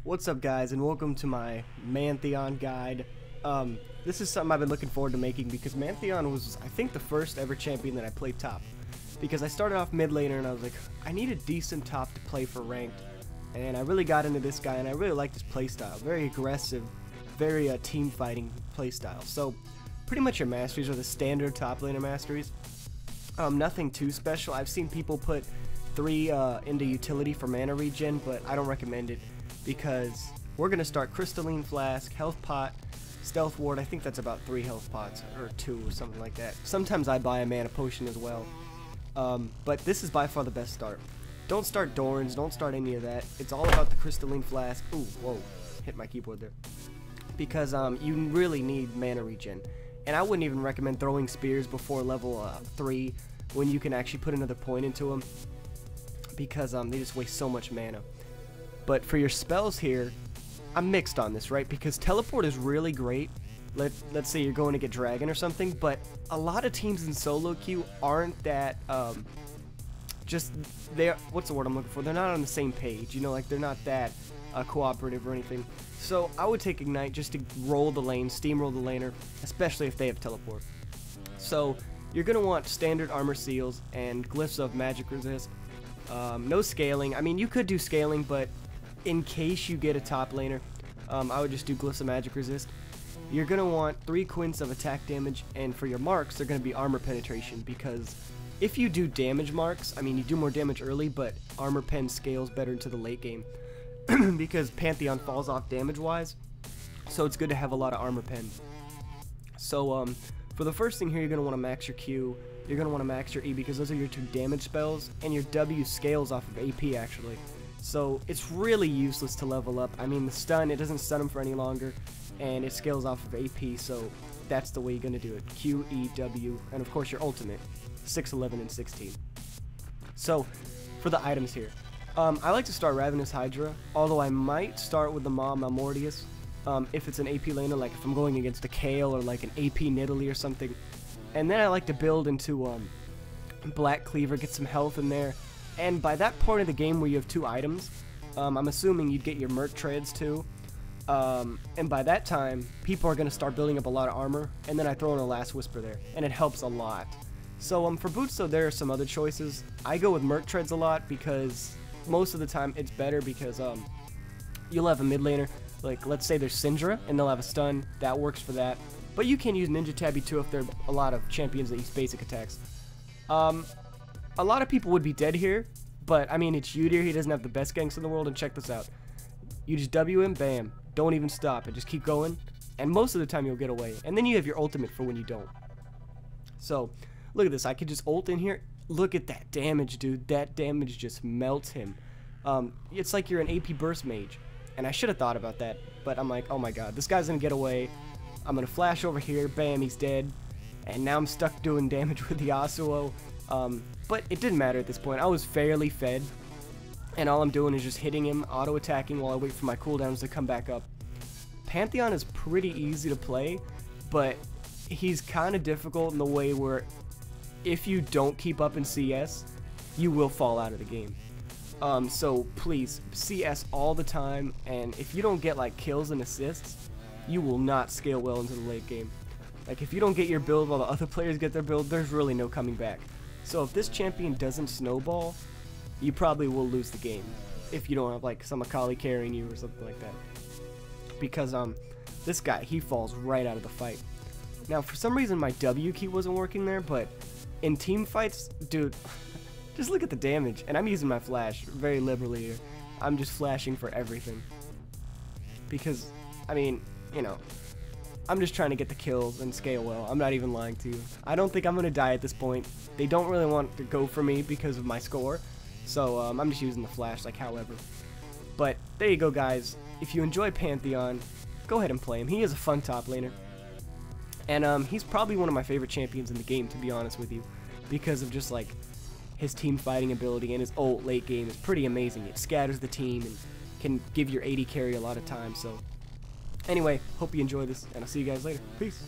What's up, guys, and welcome to my Pantheon guide. This is something I've been looking forward to making because Pantheon was, I think, the first ever champion that I played top. Because I started off mid laner and I was like, I need a decent top to play for ranked. And I really got into this guy and I really liked his playstyle. Very aggressive, very team fighting playstyle. So pretty much your masteries are the standard top laner masteries. Nothing too special. I've seen people put 3 into utility for mana regen, but I don't recommend it because we're going to start Crystalline Flask, Health Pot, Stealth Ward. I think that's about 3 health pots, or 2 or something like that. Sometimes I buy a mana potion as well. But this is by far the best start. Don't start Dorns, don't start any of that. It's all about the Crystalline Flask. Ooh, whoa, hit my keyboard there. Because you really need mana regen. And I wouldn't even recommend throwing spears before level 3 when you can actually put another point into them. Because they just waste so much mana. But for your spells here, I'm mixed on this, right? Because Teleport is really great. Let's say you're going to get Dragon or something, but a lot of teams in solo queue aren't that, what's the word I'm looking for? They're not on the same page, you know, like they're not that cooperative or anything. So I would take Ignite just to roll the lane, steamroll the laner, especially if they have Teleport. So you're going to want standard armor seals and glyphs of magic resist. No scaling. I mean, you could do scaling, but in case you get a top laner, I would just do glyphs of magic resist. You're going to want 3 quints of attack damage, and for your marks, they're going to be armor penetration, because if you do damage marks, I mean, you do more damage early, but armor pen scales better into the late game, because Pantheon falls off damage-wise, so it's good to have a lot of armor pen. So, for the first thing here, you're going to want to max your Q, you're going to want to max your E, because those are your 2 damage spells, and your W scales off of AP, actually. So, it's really useless to level up. I mean, the stun, it doesn't stun them for any longer, and it scales off of AP, so that's the way you're going to do it. Q, E, W, and of course your ultimate, 6, 11, and 16. So, for the items here, I like to start Ravenous Hydra, although I might start with the Maw Malmortius, if it's an AP laner, like if I'm going against a Kale or like an AP Nidalee or something. And then I like to build into Black Cleaver, get some health in there, and by that point of the game where you have 2 items, I'm assuming you'd get your Merc Treads too. And by that time, people are going to start building up a lot of armor, and then I throw in a Last Whisper there, and it helps a lot. So for boots, though, there are some other choices. I go with Merc Treads a lot because most of the time it's better because you'll have a mid laner, like let's say there's Syndra, and they'll have a stun, that works for that. But you can use Ninja Tabby too if there are a lot of champions that use basic attacks. A lot of people would be dead here, but I mean, it's Udyr, he doesn't have the best ganks in the world, and check this out. You just W him, bam. Don't even stop and just keep going, and most of the time you'll get away, and then you have your ultimate for when you don't. So look at this, I could just ult in here. Look at that damage, dude. That damage just melts him. It's like you're an AP burst mage, and I should have thought about that, but I'm like, oh my god, this guy's gonna get away. I'm gonna flash over here, bam, he's dead, and now I'm stuck doing damage with the Yasuo. But it didn't matter at this point. I was fairly fed, and all I'm doing is just hitting him, auto-attacking while I wait for my cooldowns to come back up. Pantheon is pretty easy to play, but he's kind of difficult in the way where if you don't keep up in CS, you will fall out of the game. So please, CS all the time, and if you don't get like kills and assists, you will not scale well into the late game. Like if you don't get your build while the other players get their build, there's really no coming back. So if this champion doesn't snowball, you probably will lose the game if you don't have like some Akali carrying you or something like that. Because this guy, he falls right out of the fight. Now for some reason my W key wasn't working there, but in team fights, dude, just look at the damage. And I'm using my flash very liberally here. I'm just flashing for everything. Because, I mean, you know, I'm just trying to get the kills and scale well. I'm not even lying to you. I don't think I'm going to die at this point. They don't really want to go for me because of my score. So I'm just using the flash, like however. But there you go, guys. If you enjoy Pantheon, go ahead and play him. He is a fun top laner. And he's probably one of my favorite champions in the game, to be honest with you. Because of just like his team fighting ability, and his ult late game is pretty amazing. It scatters the team and can give your AD carry a lot of time. So anyway, hope you enjoy this, and I'll see you guys later. Peace.